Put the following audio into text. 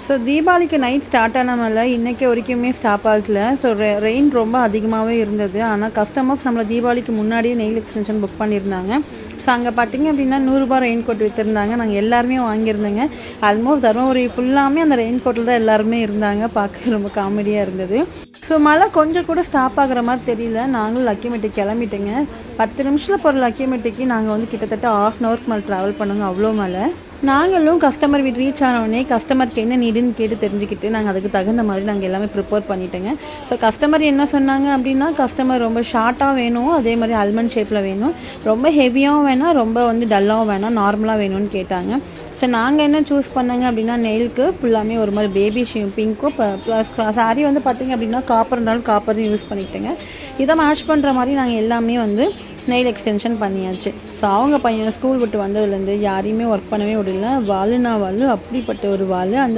So தீபாவளிக்கு night start ஆனனால இன்றைக்கி வரைக்குமே ஸ்டாப் ஆகல. ஸோ ரெயின் ரொம்ப அதிகமாகவே இருந்தது. ஆனால் கஸ்டமர்ஸ் நம்மளை தீபாவளிக்கு முன்னாடியே நெயில் எக்ஸ்டென்ஷன் புக் பண்ணியிருந்தாங்க. ஸோ அங்கே பார்த்திங்க அப்படின்னா 100 ரூபா ரெயின் கோட் விற்றுருந்தாங்க. நாங்கள் எல்லாருமே வாங்கியிருந்தோங்க. ஆல்மோஸ்ட் தருமபுரி ஃபுல்லாமே அந்த ரெயின் கோட்டில் தான் எல்லாருமே இருந்தாங்க. பார்க்க ரொம்ப காமெடியாக இருந்தது. ஸோ மழை கொஞ்சம் கூட ஸ்டாப் ஆகிற மாதிரி தெரியல. நாங்களும் லக்கிமெட்டிக்கு கிளம்பிட்டேங்க. 10 நிமிஷத்தில் போகிற லக்கிமெட்டிக்கு நாங்கள் வந்து கிட்டத்தட்ட 1/2 அன் ஹவருக்கு மேலே ட்ராவல் பண்ணுங்க. அவ்வளோ மழை. நாங்களும் கஸ்டமர் வீட்டு ரீச் ஆனோடனே கஸ்டமருக்கு என்ன நீடுன்னு கேட்டு தெரிஞ்சுக்கிட்டு நாங்கள் அதுக்கு தகுந்த மாதிரி நாங்கள் எல்லாமே ப்ரிப்பேர் பண்ணிட்டோங்க. ஸோ கஸ்டமர் என்ன சொன்னாங்க அப்படின்னா, கஸ்டமர் ரொம்ப ஷார்ட்டாக வேணும், அதே மாதிரி ஆல்மண்ட் ஷேப்பில் வேணும், ரொம்ப ஹெவியாகவும் வேணாம், ரொம்ப வந்து டல்லாகவும் வேணாம், நார்மலாக வேணும்னு கேட்டாங்க. ஸோ நாங்கள் என்ன சூஸ் பண்ணாங்க அப்படின்னா, நெயிலுக்கு ஃபுல்லாமே ஒரு மாதிரி பேபி பிங்க்கும் ப்ளஸ் சாரி வந்து பார்த்திங்க அப்படின்னா காப்பர்னாலும் காப்பரும் யூஸ் பண்ணிக்கிட்டேங்க. இதை மேட்ச் பண்ணுற மாதிரி நாங்கள் எல்லாமே வந்து நெயில் எக்ஸ்டென்ஷன் பண்ணியாச்சு. ஸோ அவங்க பையன் ஸ்கூல் விட்டு வந்ததுலேருந்து யாரையுமே ஒர்க் பண்ணவே விடல. வாலுனா வாலு, அப்படிப்பட்ட ஒரு வால். அந்த